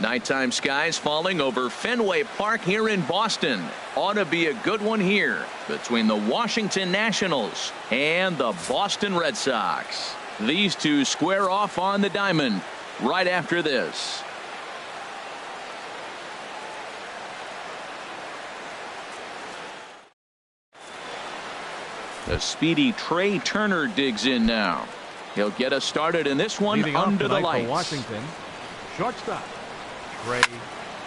Nighttime skies falling over Fenway Park here in Boston. Ought to be a good one here between the Washington Nationals and the Boston Red Sox. These two square off on the diamond right after this. The speedy Trey Turner digs in now. He'll get us started in this one. Leading under the lights. Washington, shortstop Trey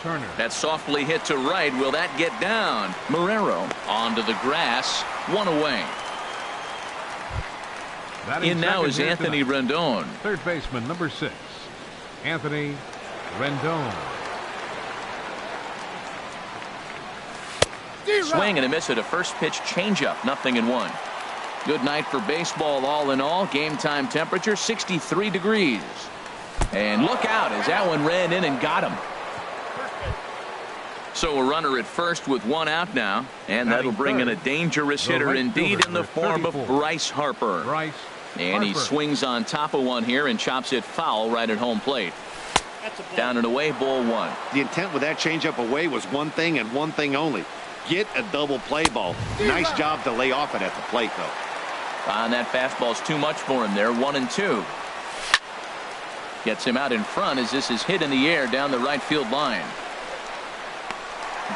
Turner. That's softly hit to right. Will that get down? Marrero onto the grass. One away. In now is Anthony Rendon. Third baseman, number 6, Anthony Rendon. Swing and a miss at a first pitch changeup. 0-1. Good night for baseball all in all. Game time temperature 63 degrees. And look out as that one ran in and got him. So a runner at first with one out now. And that'll bring in a dangerous hitter indeed in the form of Bryce Harper. And he swings on top of one here and chops it foul right at home plate. Down and away, ball 1. The intent with that changeup away was one thing and one thing only. Get a double play ball. Nice job to lay off it at the plate, though. And that fastball's too much for him there. 1-2. Gets him out in front as this is hit in the air down the right field line.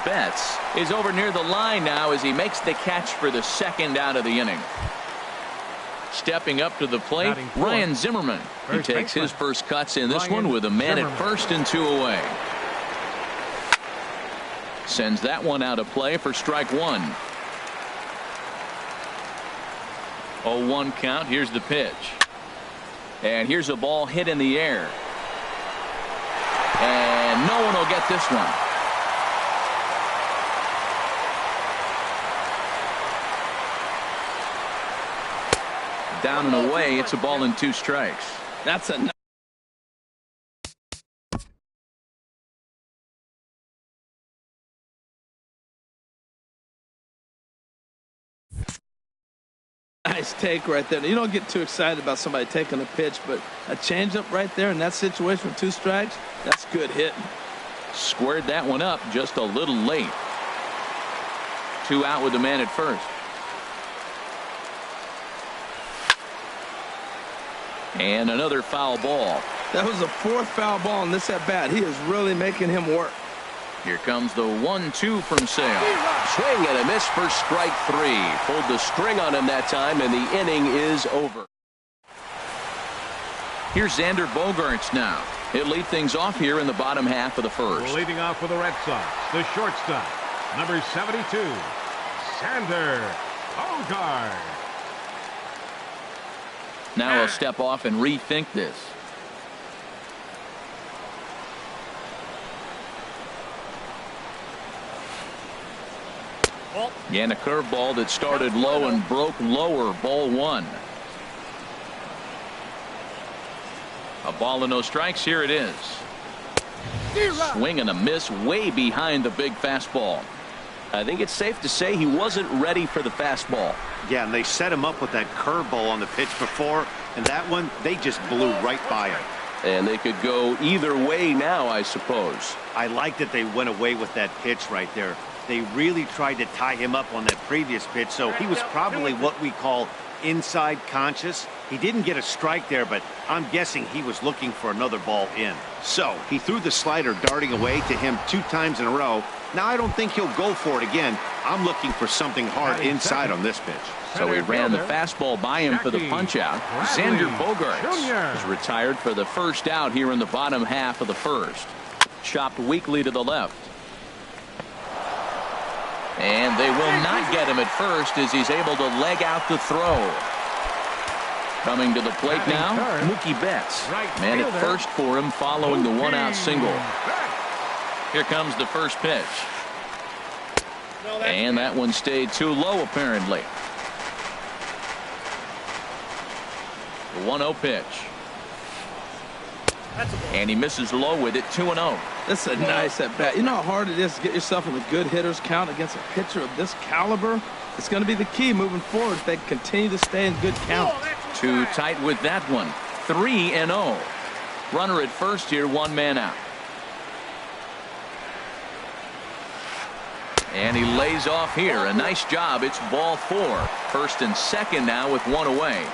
Betts is over near the line now as he makes the catch for the second out of the inning. Stepping up to the plate, Ryan Zimmerman. He takes his first cuts in this one with a man at first and 2 away. Sends that one out of play for strike 1. 0-1 count. Here's the pitch. And here's a ball hit in the air. And no one will get this one. Down and away. It's a ball and 2 strikes. That's a nice take right there. You don't get too excited about somebody taking a pitch, but a changeup right there in that situation with 2 strikes, that's good hitting. Squared that one up just a little late. 2 out with the man at first. And another foul ball. That was the 4th foul ball in this at bat. He is really making him work. Here comes the 1-2 from Sale. Swing and a miss for strike 3. Pulled the string on him that time, and the inning is over. Here's Xander Bogaerts now. He'll lead things off here in the bottom half of the first. Leading off for the Red Sox, the shortstop, number 72, Xander Bogaerts. Now he'll step off and rethink this. And a curveball that started low and broke lower. Ball 1. A ball and no strikes. Here it is. Swing and a miss way behind the big fastball. I think it's safe to say he wasn't ready for the fastball. Yeah, and they set him up with that curveball on the pitch before, and that one, they just blew right by him. And they could go either way now, I suppose. I like that they went away with that pitch right there. They really tried to tie him up on that previous pitch, so he was probably what we call inside conscious. He didn't get a strike there, but I'm guessing he was looking for another ball in. So he threw the slider darting away to him 2 times in a row. Now I don't think he'll go for it again. I'm looking for something hard inside on this pitch. So he ran the fastball by him for the punch out. Xander Bogaerts is retired for the first out here in the bottom half of the first. Chopped weakly to the left. And they will not get him at first as he's able to leg out the throw. Coming to the plate now, Mookie Betts. Man at first for him following the 1-out single. Here comes the first pitch. And that one stayed too low apparently. The 1-0 pitch. And he misses low with it. 2-0. That's a nice at bat. You know how hard it is to get yourself in a good hitter's count against a pitcher of this caliber? It's going to be the key moving forward if they continue to stay in good count. Too tight with that one. 3-0. Runner at first here, 1 man out. And he lays off here. A nice job. It's ball 4. First and second now with one away.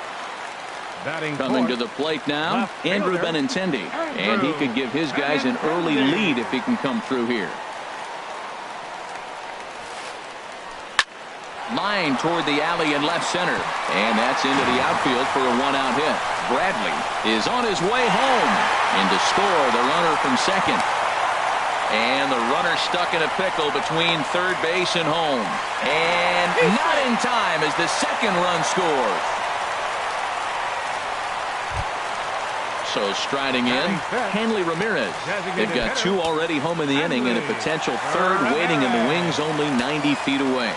Coming to the plate now, Andrew Benintendi. And he could give his guys an early lead if he can come through here. Line toward the alley in left center. And that's into the outfield for a one-out hit. Bradley is on his way home. And to score the runner from second. And the runner stuck in a pickle between third base and home. And not in time as the second run scores. So striding in, Hanley Ramirez. They've got 2 already home in the inning and a potential third waiting in the wings only 90 feet away.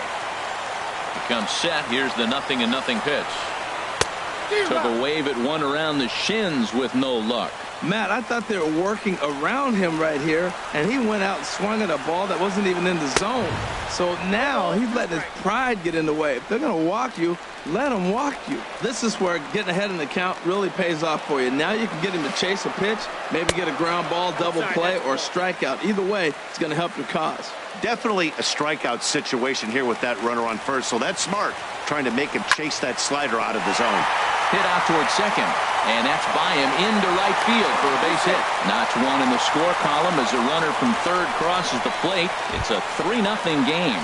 He comes set. Here's the 0-0 pitch. Took a wave at one around the shins with no luck. Matt, I thought they were working around him right here, and he went out and swung at a ball that wasn't even in the zone. So now he's letting his pride get in the way. If they're going to walk you, let them walk you. This is where getting ahead in the count really pays off for you. Now you can get him to chase a pitch, maybe get a ground ball, double play, or a strikeout. Either way, it's going to help your cause. Definitely a strikeout situation here with that runner on first, so that's smart, trying to make him chase that slider out of the zone. Hit out towards second, and that's by him into right field for a base hit. Notch 1 in the score column as a runner from third crosses the plate. It's a 3-0 game.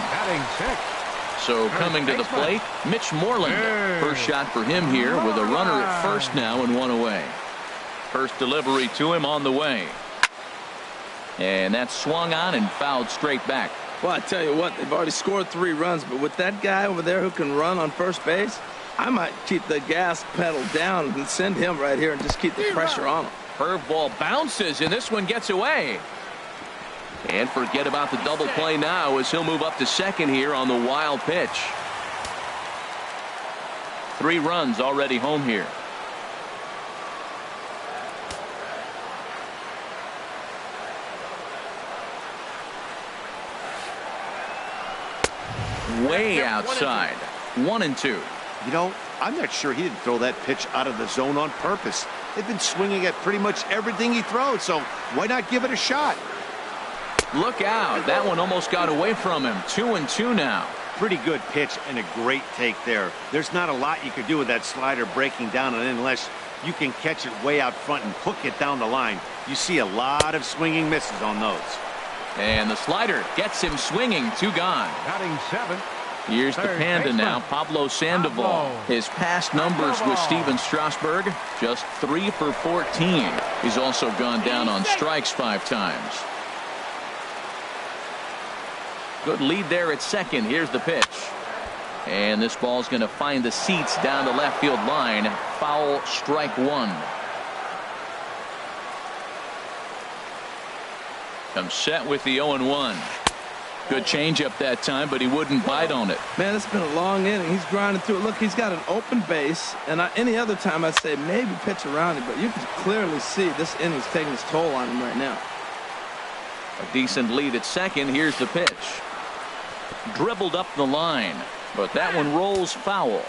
So coming to the plate, Mitch Moreland. First shot for him here with a runner at first now and one away. First delivery to him on the way. And that's swung on and fouled straight back. Well, I tell you what, they've already scored 3 runs, but with that guy over there who can run on first base, I might keep the gas pedal down and send him right here and just keep the pressure on him. Curveball bounces, and this one gets away. And forget about the double play now as he'll move up to second here on the wild pitch. 3 runs already home here. Way outside. 1-2. You know, I'm not sure he didn't throw that pitch out of the zone on purpose. They've been swinging at pretty much everything he throws, so why not give it a shot? Look out. That one almost got away from him. 2-2 now. Pretty good pitch and a great take there. There's not a lot you could do with that slider breaking down, and unless you can catch it way out front and hook it down the line, you see a lot of swinging misses on those. And the slider gets him swinging. 2 gone. Batting 7. Here's the Panda now, Pablo Sandoval. His past numbers with Steven Strasburg, just 3 for 14. He's also gone down on strikes 5 times. Good lead there at second. Here's the pitch. And this ball's going to find the seats down the left field line. Foul, strike 1. Comes set with the 0-1. Good changeup that time, but he wouldn't bite on it. Man, it's been a long inning. He's grinding through it. Look, he's got an open base, and any other time I'd say maybe pitch around him, but you can clearly see this inning's taking its toll on him right now. A decent lead at second. Here's the pitch. Dribbled up the line, but that one rolls foul.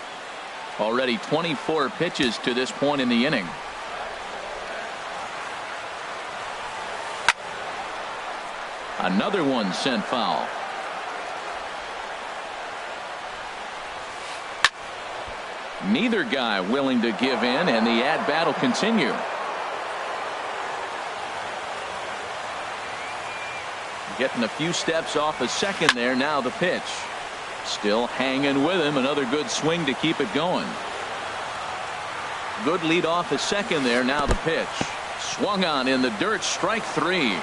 Already 24 pitches to this point in the inning. Another one sent foul. Neither guy willing to give in, and the at-bat will continue. Getting a few steps off a second there. Now the pitch. Still hanging with him. Another good swing to keep it going. Good lead off a second there. Now the pitch. Swung on in the dirt. Strike 3.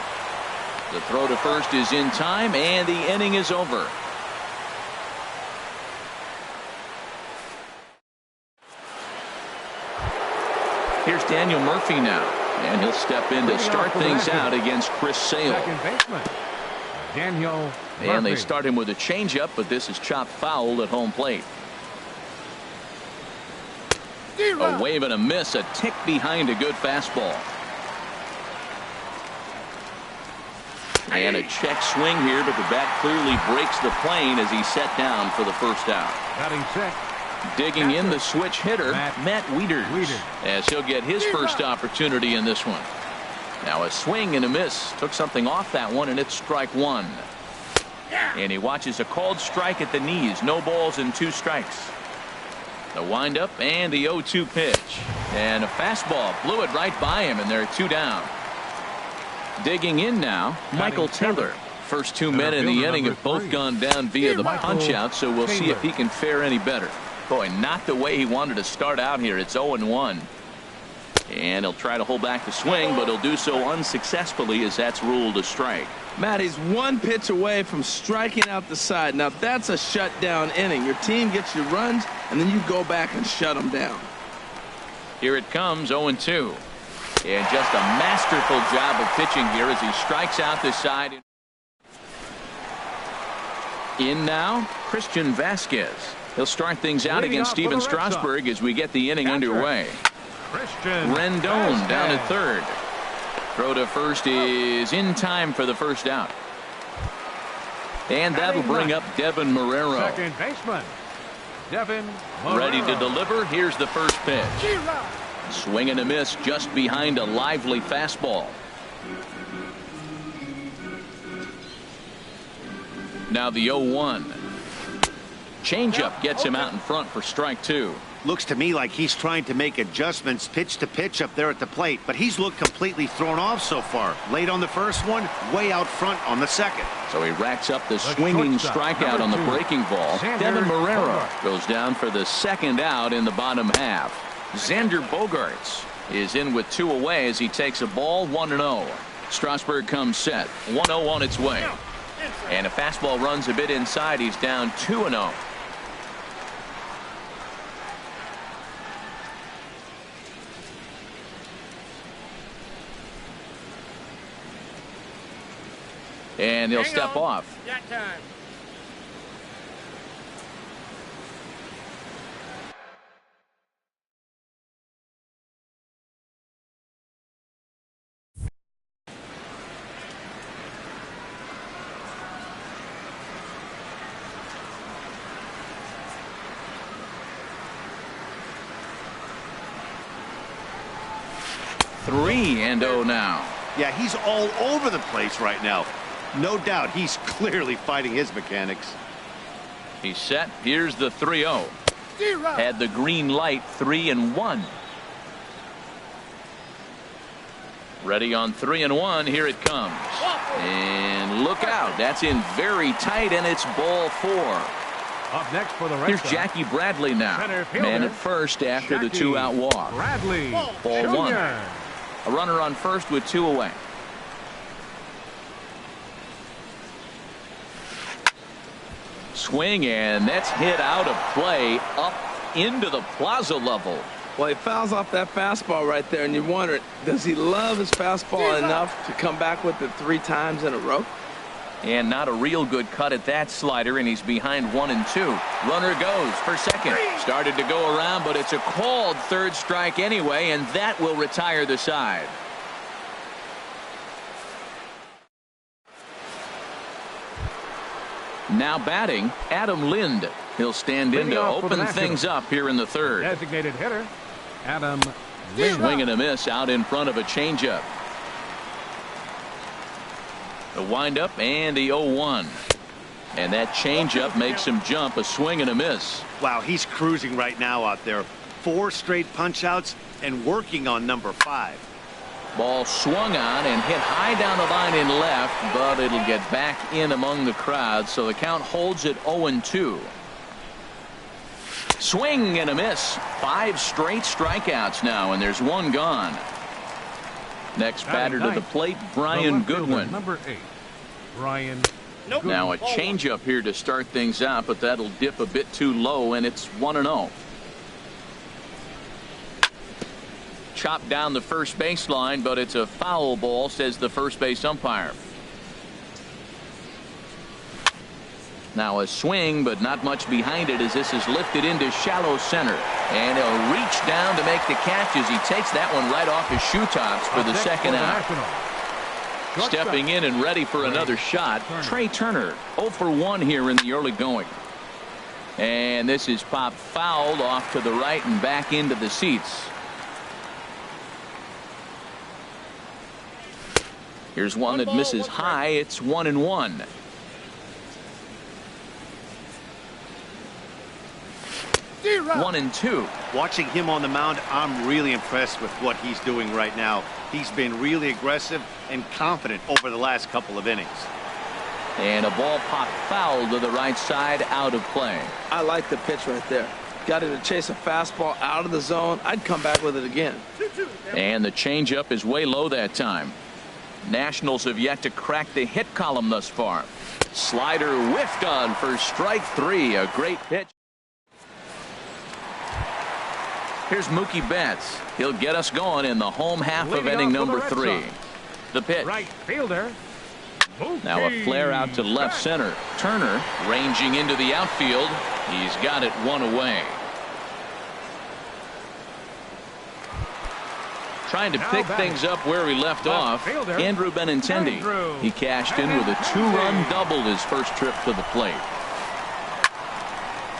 The throw to first is in time, and the inning is over. Here's Daniel Murphy now, and he'll step in to start things out against Chris Sale. Second baseman, Daniel Murphy. And they start him with a changeup, but this is chopped foul at home plate. A wave and a miss, a tick behind a good fastball. And a check swing here, but the bat clearly breaks the plane as he's set down for the first out. Batting 6. Digging in the switch hitter, Matt Wieters, as he'll get his first opportunity in this one. Now a swing and a miss. Took something off that one, and it's strike 1. And he watches a called strike at the knees. No balls and 2 strikes. The windup and the 0-2 pitch. And a fastball blew it right by him, and there are 2 down. Digging in now, Michael Taylor. First 2 men in the inning have both gone down via the punch-out, so we'll see if he can fare any better. Boy, not the way he wanted to start out here. It's 0-1. And he'll try to hold back the swing, but he'll do so unsuccessfully as that's ruled a strike. Matt, he's 1 pitch away from striking out the side. Now, that's a shutdown inning. Your team gets your runs, and then you go back and shut them down. Here it comes, 0-2. And just a masterful job of pitching here as he strikes out the side. In now, Christian Vasquez. He'll start things out against Steven Strasburg as we get the inning underway. Rendon down at third. Throw to first is in time for the first out. And that'll bring up Devin Marrero. Second baseman, Devin Marrero. Ready to deliver. Here's the first pitch. Swing and a miss just behind a lively fastball. Now the 0-1. Changeup gets him out in front for strike 2. Looks to me like he's trying to make adjustments pitch to pitch up there at the plate, but he's looked completely thrown off so far. Late on the first one, way out front on the second. So he racks up the swinging strikeout on the breaking ball. Devin Marrero goes down for the second out in the bottom half. Xander Bogaerts is in with 2 away as he takes a ball 1-0. Strasburg comes set. 1-0 on its way. And a fastball runs a bit inside. He's down 2-0. And he'll step off. That time. Three and 0 now. Yeah, he's all over the place right now. No doubt he's clearly fighting his mechanics. He's set. Here's the 3-0. Had the green light. 3-1. Ready on 3-1. Here it comes. And look out. That's in very tight, and it's ball 4. Up next for the Red Here's Sox, Jackie Bradley now. Man at first after the 2-out walk. Bradley. Ball 1. Jr. A runner on first with 2 away. Swing, and that's hit out of play up into the plaza level. Well, he fouls off that fastball right there, and you wonder, does he love his fastball enough to come back with it 3 times in a row? And not a real good cut at that slider, and he's behind 1 and 2. Runner goes for second. Started to go around, but it's a called third strike anyway, and that will retire the side. Now batting, Adam Lind. He'll stand in to open things up here in the third. Designated hitter, Adam Lind. Swing and a miss out in front of a changeup. The windup and the 0-1. And that changeup makes him jump. A swing and a miss. Wow, he's cruising right now out there. 4 straight punch-outs and working on number 5. Ball swung on and hit high down the line in left, but it'll get back in among the crowd, so the count holds at 0-2. Swing and a miss. 5 straight strikeouts now, and there's 1 gone. Next batter to the plate, Brian Goodwin. Number 8, Brian. Now a changeup here to start things out, but that'll dip a bit too low, and it's 1-0. Chopped down the first baseline, but it's a foul ball, says the first base umpire. Now a swing, but not much behind it as this is lifted into shallow center. And he'll reach down to make the catch as he takes that one right off his shoe tops for the second out. Stepping in and ready for another shot, Trey Turner. 0 for 1 here in the early going. And this is popped foul off to the right and back into the seats. Here's one that misses high. It's 1-1. 1-2. Watching him on the mound, I'm really impressed with what he's doing right now. He's been really aggressive and confident over the last couple of innings. And a ball popped foul to the right side, out of play. I like the pitch right there. Got him to chase a fastball out of the zone. I'd come back with it again. And the changeup is way low that time. Nationals have yet to crack the hit column thus far. Slider whiffed on for strike 3. A great pitch. Here's Mookie Betts. He'll get us going in the home half of inning number 3. The pitch. Right fielder. Now a flare out to left center. Turner ranging into the outfield. He's got it one away. Trying to pick things up where we left off. Andrew Benintendi. He cashed in with a 2-run double his first trip to the plate.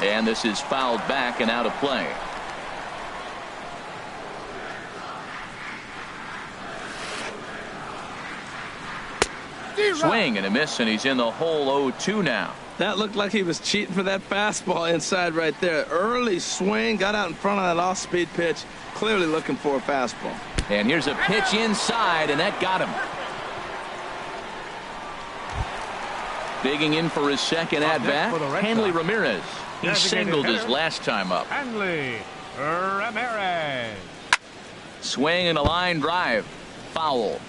And this is fouled back and out of play. Swing and a miss, and he's in the hole 0-2 now. That looked like he was cheating for that fastball inside right there. Early swing, got out in front of that off-speed pitch, clearly looking for a fastball. And here's a pitch inside, and that got him. Digging in for his second at-bat, Hanley Ramirez. He singled his last time up. Hanley Ramirez. Swing and a line drive. Foul.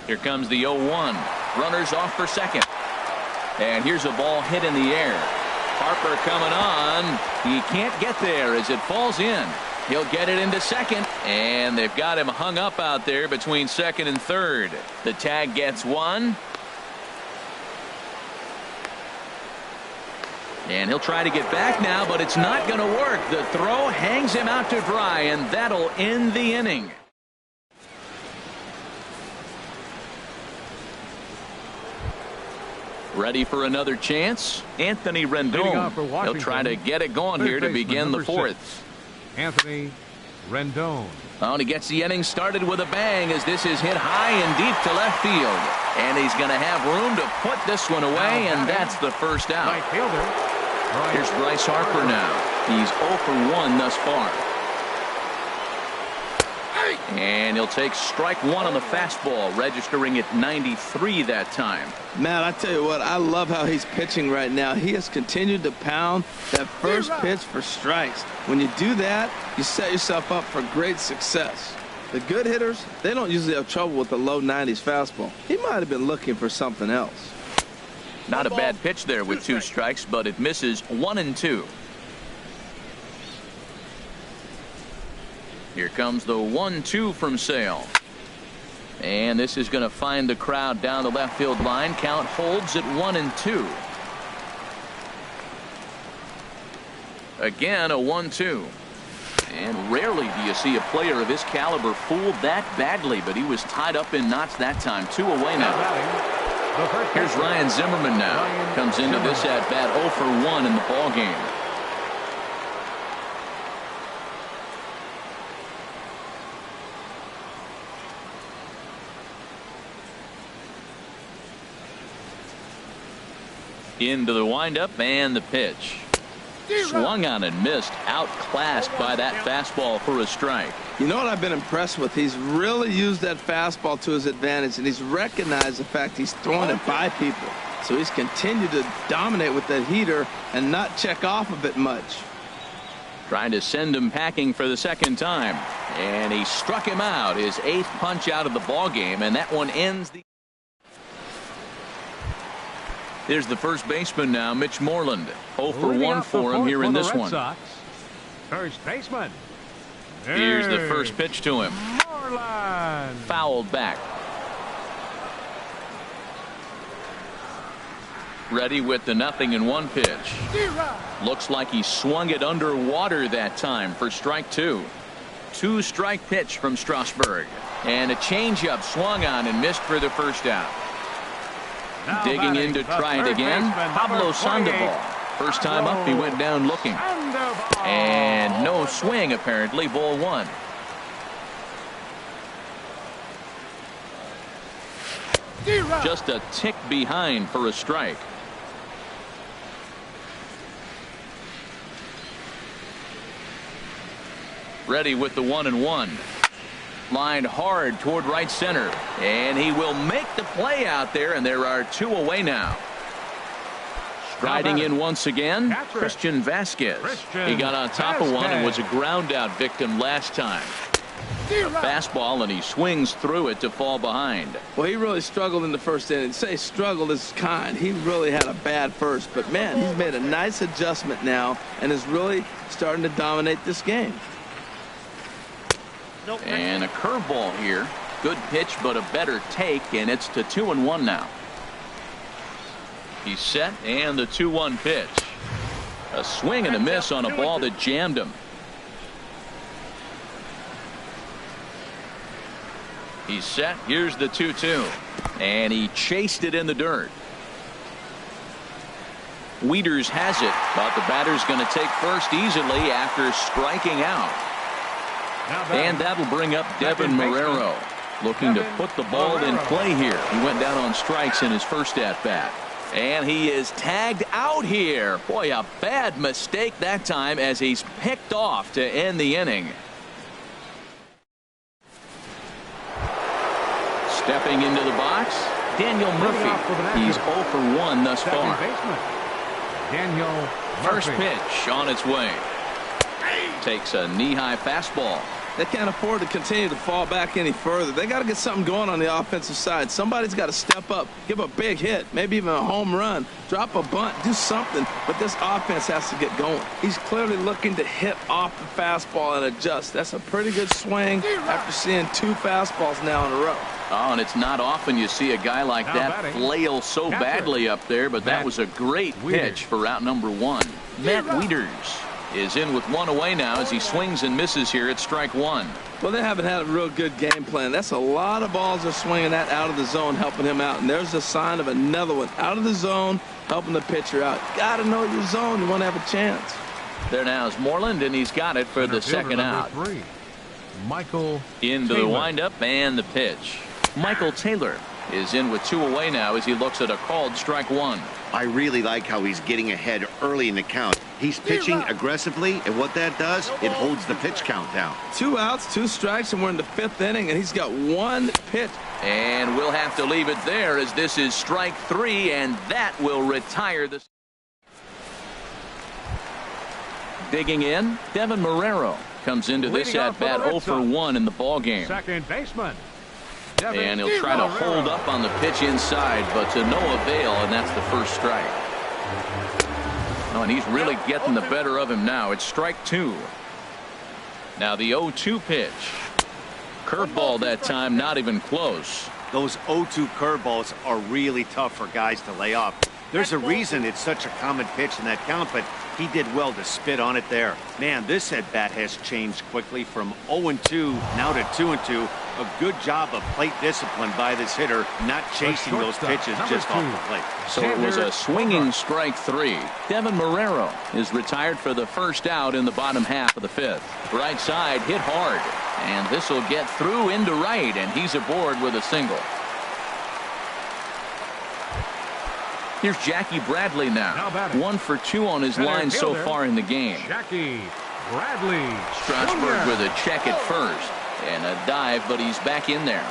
Here comes the 0-1. Runners off for second. And here's a ball hit in the air. Harper coming on. He can't get there as it falls in. He'll get it into second. And they've got him hung up out there between second and third. The tag gets one. And he'll try to get back now, but it's not going to work. The throw hangs him out to dry, and that'll end the inning. Ready for another chance? Anthony Rendon. He'll try to get it going here to begin the fourth. Anthony Rendon. Oh, and he gets the inning started with a bang as this is hit high and deep to left field. And he's going to have room to put this one away, and that's the first out. Right fielder. Here's Bryce Harper now. He's 0 for 1 thus far. And he'll take strike 1 on the fastball, registering at 93 that time. Man, I tell you what, I love how he's pitching right now. He has continued to pound that first pitch for strikes. When you do that, you set yourself up for great success. The good hitters, they don't usually have trouble with the low 90s fastball. He might have been looking for something else. Not a bad pitch there with 2 strikes, but it misses 1-2. Here comes the 1-2 from Sale. And this is going to find the crowd down the left field line. Count holds at 1-2. Again, a 1-2. And rarely do you see a player of his caliber fooled that badly, but he was tied up in knots that time. 2 away now. Here's Ryan Zimmerman now. Comes into this at bat 0 for 1 in the ball game. Into the windup and the pitch. Swung on and missed. Outclassed by that fastball for a strike. You know what I've been impressed with? He's really used that fastball to his advantage, and he's recognized the fact he's throwing it by people. So he's continued to dominate with that heater and not check off of it much. Trying to send him packing for the second time. And he struck him out. His 8th punch out of the ball game, and that one ends the. Here's the first baseman now, Mitch Moreland. 0 for 1 for him here in this one. First baseman. Here's the first pitch to him. Moreland. Fouled back. Ready with the 0-1 pitch. Looks like he swung it underwater that time for strike 2. 2-strike pitch from Strasburg. And a changeup swung on and missed for the first out. Digging in to try it again, Pablo Sandoval. First time up, he went down looking. And no swing, apparently, ball 1. Just a tick behind for a strike. Ready with the 1-1. Lined hard toward right center. And he will make the play out there, and there are 2 away now. Striding in once again, Christian Vasquez. He got on top of one and was a ground out victim last time. A fastball, and he swings through it to fall behind. Well, he really struggled in the first inning. Say struggled is kind. He really had a bad first. But, man, he's made a nice adjustment now and is really starting to dominate this game. And a curveball here. Good pitch, but a better take, and it's to 2-1 now. He's set, and the 2-1 pitch. A swing and a miss on a ball that jammed him. He's set. Here's the 2-2. And he chased it in the dirt. Wieters has it, but the batter's going to take first easily after striking out. And that'll bring up Devin Marrero, looking to put the ball in play here. He went down on strikes in his first at-bat. And he is tagged out here. Boy, a bad mistake that time as he's picked off to end the inning. Stepping into the box, Daniel Murphy. He's 0 for 1 thus far. First pitch on its way. Takes a knee-high fastball. They can't afford to continue to fall back any further. They got to get something going on the offensive side. Somebody's got to step up, give a big hit, maybe even a home run, drop a bunt, do something. But this offense has to get going. He's clearly looking to hit off the fastball and adjust. That's a pretty good swing after seeing 2 fastballs now in a row. Oh, and it's not often you see a guy like that flail so badly up there, but that was a great pitch for out number 1. Matt Wieters is in with 1 away now as he swings and misses here at strike 1. Well, they haven't had a real good game plan. That's a lot of balls they're swinging at out of the zone, helping him out. And there's a sign of another one out of the zone, helping the pitcher out. Got to know your zone. You want to have a chance. There now is Moreland, and he's got it for the second out. Michael into the windup and the pitch. Michael Taylor is in with 2 away now as he looks at a called strike 1. I really like how he's getting ahead early in the count. He's pitching aggressively, and what that does, it holds the pitch count down. 2 outs, 2 strikes, and we're in the 5th inning, and he's got 1 pitch. And we'll have to leave it there as this is strike 3, and that will retire this. Digging in, Devin Marrero comes into this at-bat 0 for 1 in the ballgame. Second baseman. And he'll try to hold up on the pitch inside, but to no avail, and that's the first strike. Oh, and he's really getting the better of him now. It's strike 2. Now the 0-2 pitch. Curveball that time, not even close. Those 0-2 curveballs are really tough for guys to lay off. There's a reason it's such a common pitch in that count, but he did well to spit on it there. Man, this at-bat has changed quickly from 0-2 now to 2-2. A good job of plate discipline by this hitter, not chasing those pitches just off the plate. So it was a swinging strike 3. Devin Marrero is retired for the first out in the bottom half of the 5th. Right side hit hard, and this will get through into right, and he's aboard with a single. Here's Jackie Bradley now. 1 for 2 on his line so far in the game. Jackie Bradley. Strasburg with a check at first. And a dive, but he's back in there.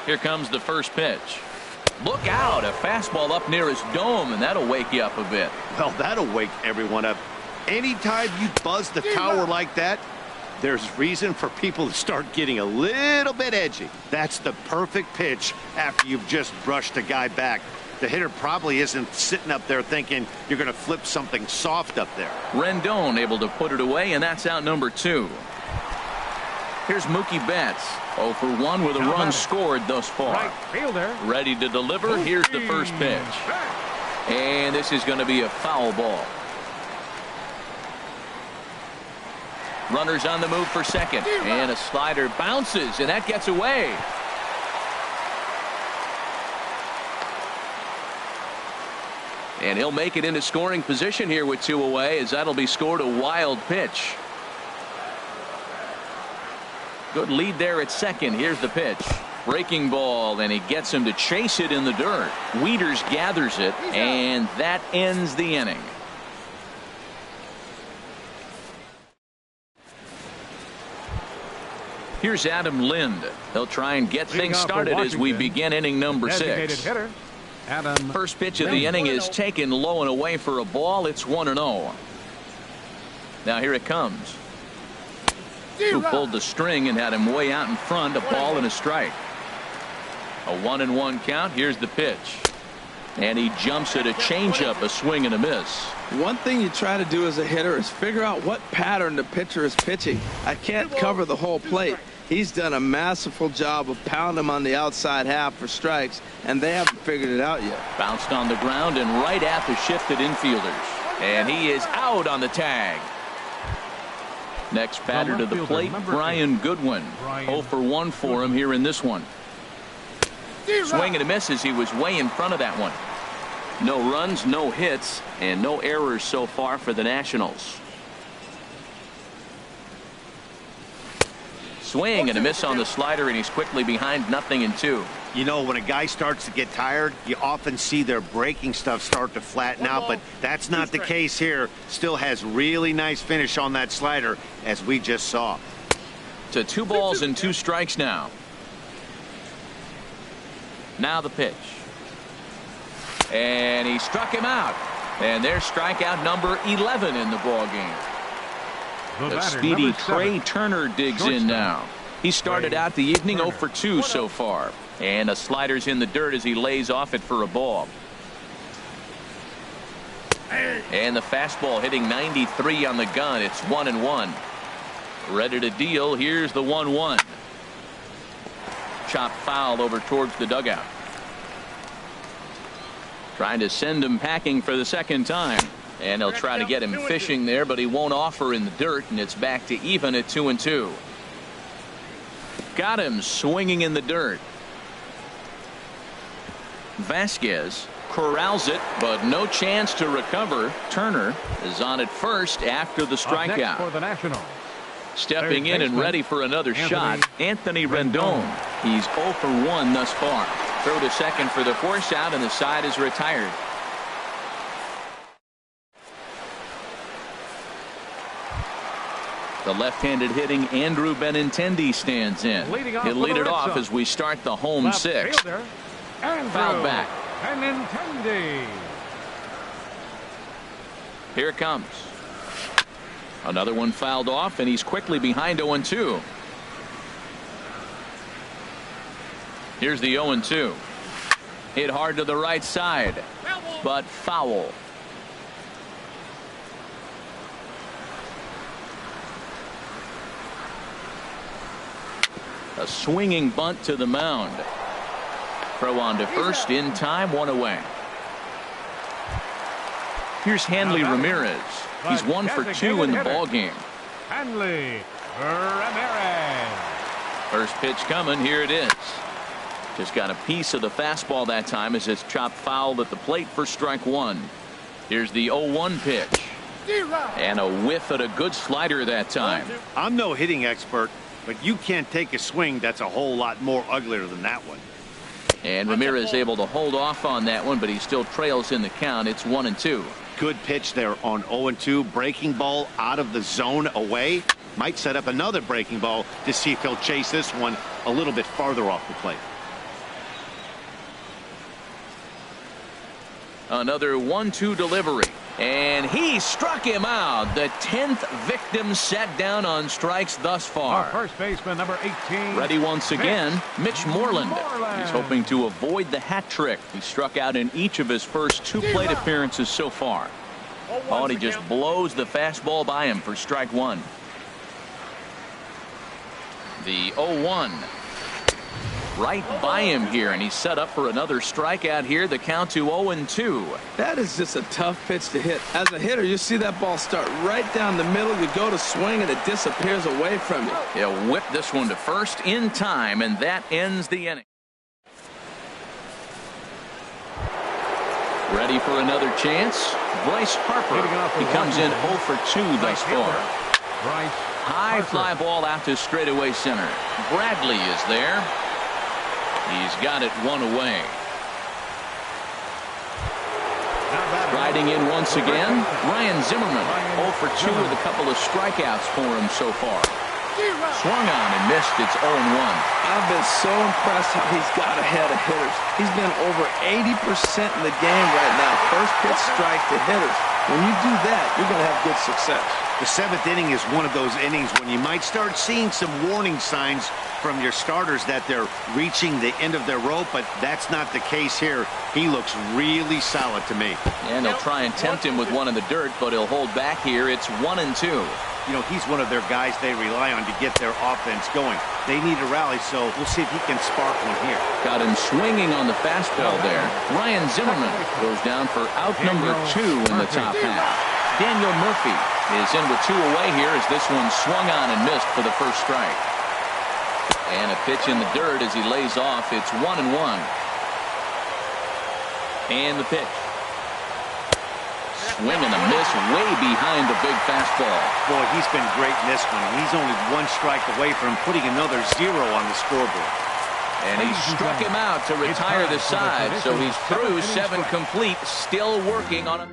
Here comes the first pitch. Look out, a fastball up near his dome, and that'll wake you up a bit. Well, that'll wake everyone up. Anytime you buzz the tower like that, there's reason for people to start getting a little bit edgy. That's the perfect pitch after you've just brushed a guy back. The hitter probably isn't sitting up there thinking you're going to flip something soft up there. Rendon able to put it away, and that's out number 2. Here's Mookie Betts, 0 for 1 with a run scored thus far. Right fielder. Ready to deliver. Here's the first pitch. And this is going to be a foul ball. Runners on the move for second. And a slider bounces, and that gets away. And he'll make it into scoring position here with 2 away, as that'll be scored a wild pitch. Good lead there at second. Here's the pitch. Breaking ball, and he gets him to chase it in the dirt. Wieters gathers it, and that ends the inning. Here's Adam Lind. He'll try and get things started as we begin inning number 6. Hitter, First pitch of the inning is taken low and away for a ball. It's 1-0. Now here it comes. Who pulled the string and had him way out in front. A ball and a strike. A 1-1 count. Here's the pitch. And he jumps at a changeup, a swing and a miss. One thing you try to do as a hitter is figure out what pattern the pitcher is pitching. I can't cover the whole plate. He's done a masterful job of pounding him on the outside half for strikes, and they haven't figured it out yet. Bounced on the ground and right at the shifted infielders. And he is out on the tag. Next batter to the plate, Brian Goodwin. 0 for 1 for him here in this one. Swing and a miss as he was way in front of that one. No runs, no hits, and no errors so far for the Nationals. Swing and a miss on the slider, and he's quickly behind 0-2. You know, when a guy starts to get tired, you often see their breaking stuff start to flatten out, but that's not the case here. Still has really nice finish on that slider, as we just saw. To 2 balls and 2 strikes now. Now the pitch. And he struck him out. And there's strikeout number 11 in the ball game. The speedy Trey Turner digs in now. He started out the evening 0 for 2 so far. And a slider's in the dirt as he lays off it for a ball. And the fastball hitting 93 on the gun. It's 1-1. Ready to deal. Here's the 1-1. Chop foul over towards the dugout. Trying to send him packing for the second time. And they'll try to get him fishing there, but he won't offer in the dirt, and it's back to even at 2-2. Got him swinging in the dirt. Vasquez corrals it, but no chance to recover. Turner is on at first after the strikeout. For the Nationals. Stepping in and ready for another shot, Anthony Rendon. He's 0 for 1 thus far. Throw to second for the force out, and the side is retired. The left-handed hitting Andrew Benintendi stands in. He'll lead it off as we start the home 6. Fouled back. Benintendi. Here it comes. Another one fouled off, and he's quickly behind 0-2. Here's the 0-2. Hit hard to the right side, but foul. A swinging bunt to the mound. Throw on to first in time, 1 away. Here's Hanley Ramirez. He's 1 for 2 in the ball game. Hanley Ramirez. First pitch coming. Here it is. Just got a piece of the fastball that time as it's chopped foul at the plate for strike 1. Here's the 0-1 pitch. And a whiff at a good slider that time. I'm no hitting expert, but you can't take a swing that's a whole lot more uglier than that one. And Ramirez able to hold off on that one, but he still trails in the count. It's 1-2. Good pitch there on 0-2. Breaking ball out of the zone away. Might set up another breaking ball to see if he'll chase this one a little bit farther off the plate. Another 1-2 delivery. And he struck him out. The 10th victim set down on strikes thus far. Our first baseman, number 18. Ready once again, Mitch Moreland. He's hoping to avoid the hat trick. He struck out in each of his first 2 plate appearances so far. Oh, and he just blows the fastball by him for strike 1. The 0-1. Right by him here, and he's set up for another strikeout here. The count to 0-2. That is just a tough pitch to hit. As a hitter, you see that ball start right down the middle. You go to swing, and it disappears away from you. He'll whip this one to first in time, and that ends the inning. Ready for another chance? Bryce Harper. He comes in 0 for 2 thus far. High fly ball out to straightaway center. Bradley is there. He's got it one away. Riding in once again, Ryan Zimmerman. 0 for 2 with a couple of strikeouts for him so far. Swung on and missed. It's 0-1. I've been so impressed how he's got ahead of hitters. He's been over 80% in the game right now. First pitch strike to hitters. When you do that, you're going to have good success. The 7th inning is one of those innings when you might start seeing some warning signs from your starters that they're reaching the end of their rope, but that's not the case here. He looks really solid to me. And they'll try and tempt him with one in the dirt, but he'll hold back here. It's 1-2. You know, he's one of their guys they rely on to get their offense going. They need a rally, so we'll see if he can spark one here. Got him swinging on the fastball there. Ryan Zimmerman goes down for out number 2 in the top half. Daniel Murphy is in with 2 away here as this one swung on and missed for the first strike. And a pitch in the dirt as he lays off. It's 1-1. And the pitch. Swing and a miss way behind the big fastball. Boy, he's been great in this one. He's only 1 strike away from putting another 0 on the scoreboard. And he struck him out to retire the side, so he's through 7 complete, still working on it.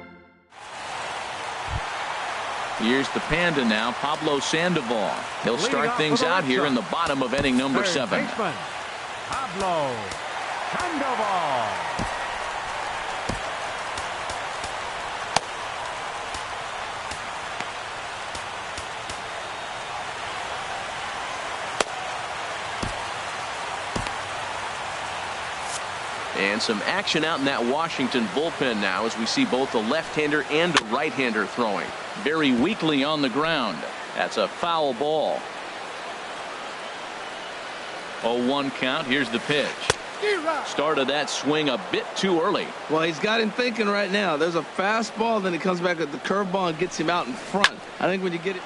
Here's the Panda now, Pablo Sandoval. He'll start things out here in the bottom of inning number 7. Pablo Sandoval. And some action out in that Washington bullpen now as we see both a left-hander and a right-hander throwing. Very weakly on the ground. That's a foul ball. 0-1 count. Here's the pitch. Started that swing a bit too early. Well, he's got him thinking right now. There's a fastball, then he comes back with the curveball and gets him out in front. I think when you get it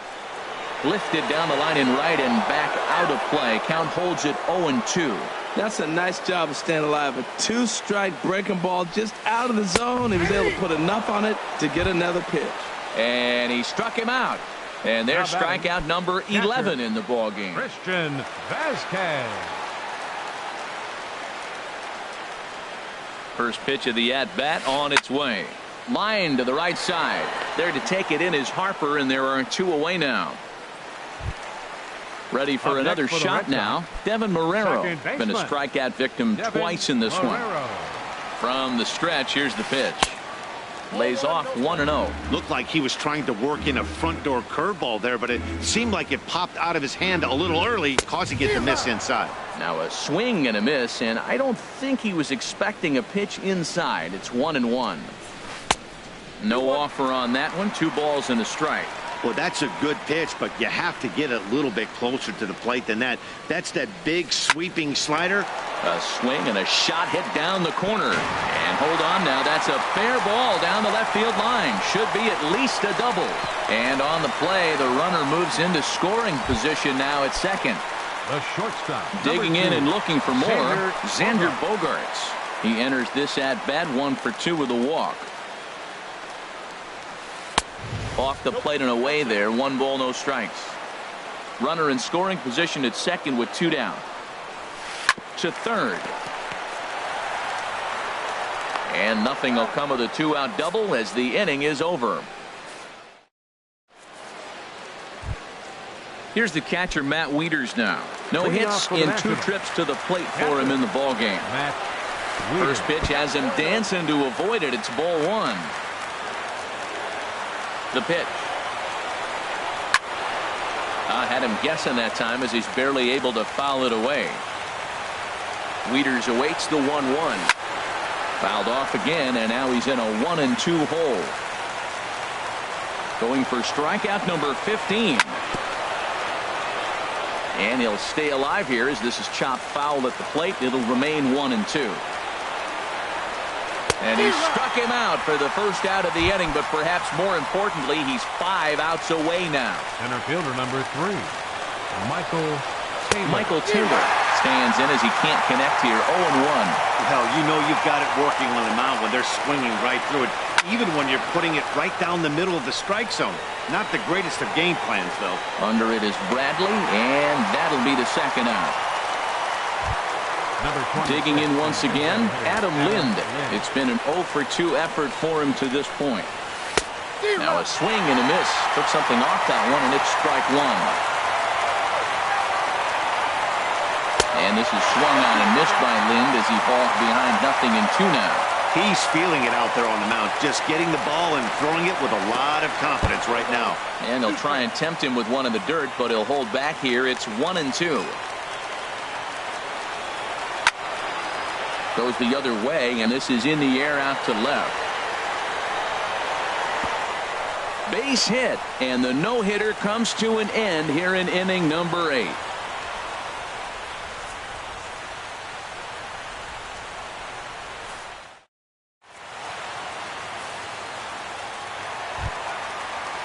Lifted down the line in right and back out of play. Count holds it 0-2. That's a nice job of staying alive. A 2-strike breaking ball just out of the zone. He was able to put enough on it to get another pitch. And he struck him out. And there's strikeout number 11 in the ball game. Christian Vasquez. First pitch of the at-bat on its way. Line to the right side. There to take it in is Harper, and there are 2 away now. Ready for another shot now. Devin Marrero. Been a strikeout victim twice in this one. From the stretch, here's the pitch. Lays off 1-0. Looked like he was trying to work in a front door curveball there, but it seemed like it popped out of his hand a little early, causing it to miss inside. Now a swing and a miss, and I don't think he was expecting a pitch inside. It's 1-1. No offer on that one. 2 balls and a strike. Well, that's a good pitch, but you have to get a little bit closer to the plate than that. That's that big sweeping slider. A swing and a shot hit down the corner. And hold on now, that's a fair ball down the left field line. Should be at least a double. And on the play, the runner moves into scoring position now at second. The shortstop. Digging in and looking for more, Xander Bogaerts. He enters this at-bat 1 for 2 with a walk. Off the plate and away there. 1 ball, no strikes. Runner in scoring position at second with 2 down. To third. And nothing will come of the 2-out double as the inning is over. Here's the catcher, Matt Wieters now. No hits in 2 trips to the plate for him in the ball game. First pitch has him dancing to avoid it. It's ball 1. The pitch. Had him guessing that time as he's barely able to foul it away. Wieters awaits the 1-1. Fouled off again, and now he's in a 1-2 hole. Going for strikeout number 15. And he'll stay alive here as this is chopped foul at the plate. It'll remain 1-2. And he struck him out for the first out of the inning, but perhaps more importantly, he's 5 outs away now. Center fielder number 3, Michael Taylor stands in as he can't connect here. 0-1. Well, you know you've got it working on the mound when they're swinging right through it, even when you're putting it right down the middle of the strike zone. Not the greatest of game plans, though. Under it is Bradley, and that'll be the second out. Digging in once again, Adam Lind. It's been an 0 for 2 effort for him to this point. Now a swing and a miss. Took something off that one, and it's strike one. And this is swung on and missed by Lind as he falls behind 0-2 now. He's feeling it out there on the mound, just getting the ball and throwing it with a lot of confidence right now. And they'll try and tempt him with one in the dirt, but he'll hold back here. It's 1-2. Goes the other way, and this is in the air out to left. Base hit, and the no-hitter comes to an end here in inning number 8.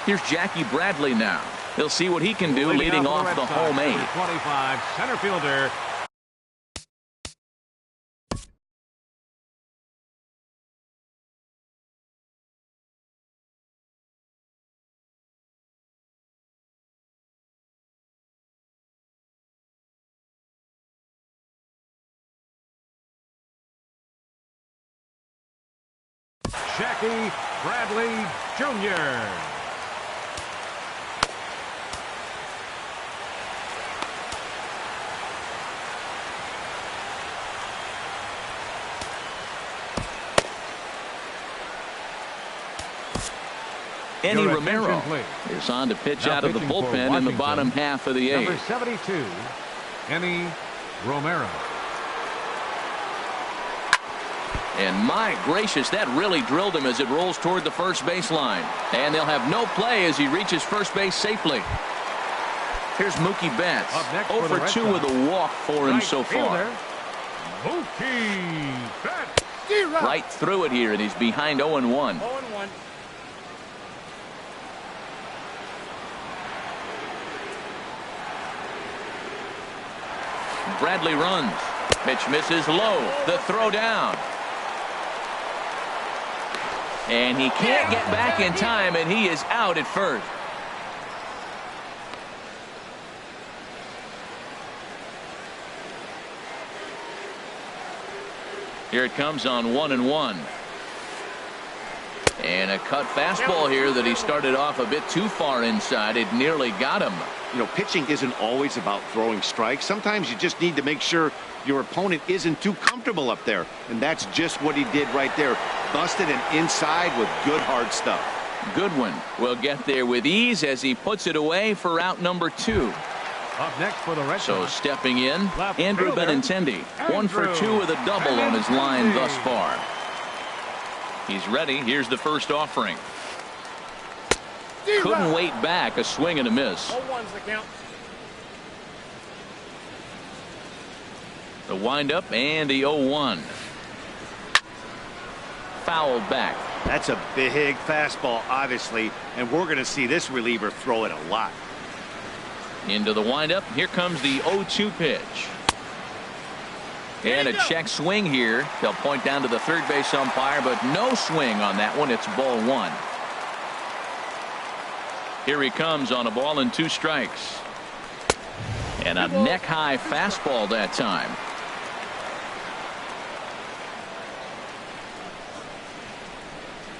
Here's Jackie Bradley now. He'll see what he can do leading off the home 8. 25, center fielder. Jackie Bradley Jr. Eddie Romero is on to pitch out of the bullpen in the bottom half of the 8th. Number 72, Eddie Romero. And my gracious, that really drilled him as it rolls toward the first baseline. And they'll have no play as he reaches first base safely. Here's Mookie Betts. 0 for 2 with a walk for him so far. Mookie Betts. Right through it here, and he's behind 0-1. Bradley runs. Pitch misses low. The throw down. And he can't get back in time, and he is out at first. Here it comes on 1-1. And a cut fastball here that he started off a bit too far inside. It nearly got him. You know, pitching isn't always about throwing strikes. Sometimes you just need to make sure your opponent isn't too comfortable up there. And that's just what he did right there. Busted him inside with good hard stuff. Goodwin will get there with ease as he puts it away for out number 2. Up next for the Red Sox. So stepping in, Andrew Benintendi. 1 for 2 with a double on his line thus far. He's ready. Here's the first offering. Couldn't wait back. A swing and a miss. 0-1's the count. The windup and the 0-1. Fouled back. That's a big fastball, obviously, and we're going to see this reliever throw it a lot. Into the windup. Here comes the 0-2 pitch. And a check swing here. They'll point down to the third base umpire, but no swing on that one. It's ball 1. Here he comes on a ball and 2 strikes. And a neck-high fastball that time.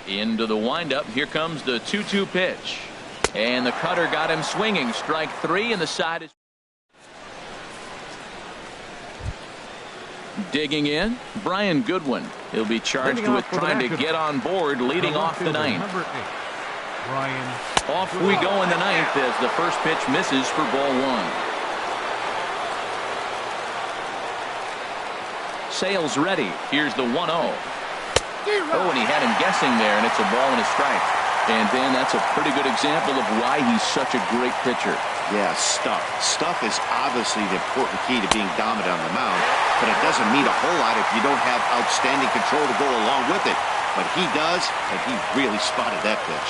Into the windup. Here comes the 2-2 pitch. And the cutter got him swinging. Strike 3, and the side is digging in. Brian Goodwin. He'll be charged with trying to get on board leading off the 9th. Off we go in the 9th as the first pitch misses for ball 1. Sales ready. Here's the 1-0. Oh, and he had him guessing there, and it's a ball and a strike. And Dan, that's a pretty good example of why he's such a great pitcher. Yeah, stuff. Stuff is obviously the important key to being dominant on the mound, but it doesn't mean a whole lot if you don't have outstanding control to go along with it. But he does, and he really spotted that pitch.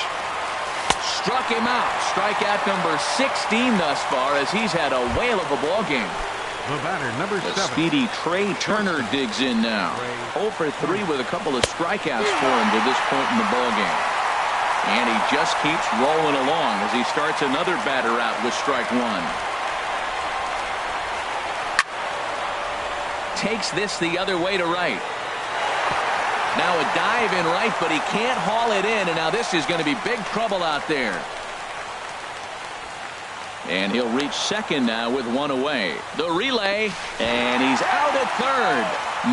Struck him out. Strikeout number 16 thus far as he's had a whale of a ball game. The batter, number 7. The speedy Trey Turner digs in now. 0 for 3 with a couple of strikeouts for him to this point in the ball game. And he just keeps rolling along as he starts another batter out with strike 1. takes this the other way to right. Now a dive in right, but he can't haul it in, and now this is going to be big trouble out there. And he'll reach second now with one away. The relay, and he's out at third.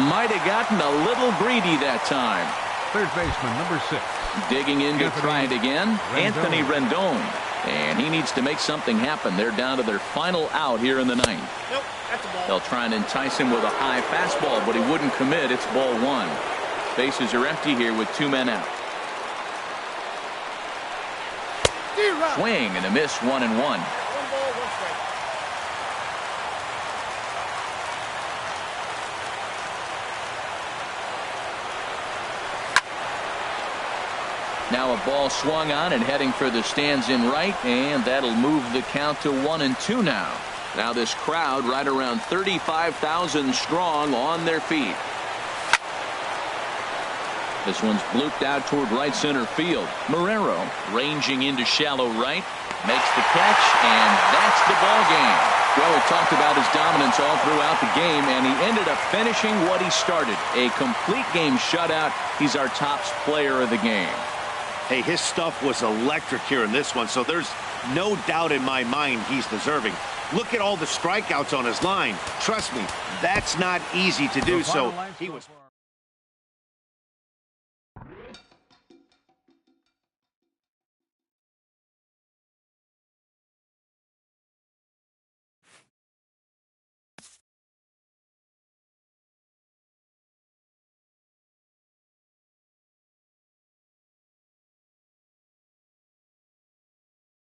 Might have gotten a little greedy that time. Third baseman, number 6. Digging in to try it again, Anthony Rendon. And he needs to make something happen. They're down to their final out here in the ninth. Nope, that's a ball. They'll try and entice him with a high fastball, but he wouldn't commit. It's ball 1. Bases are empty here with 2 men out. Swing and a miss, 1-1. 1 ball, 1 strike. Now a ball swung on and heading for the stands in right, and that'll move the count to 1-2 now. Now this crowd right around 35,000 strong on their feet. This one's blooped out toward right center field. Marrero ranging into shallow right, makes the catch, and that's the ball game. Well, we talked about his dominance all throughout the game, and he ended up finishing what he started. A complete game shutout. He's our top player of the game. Hey, his stuff was electric here in this one, so there's no doubt in my mind he's deserving. Look at all the strikeouts on his line. Trust me, that's not easy to do, so he was...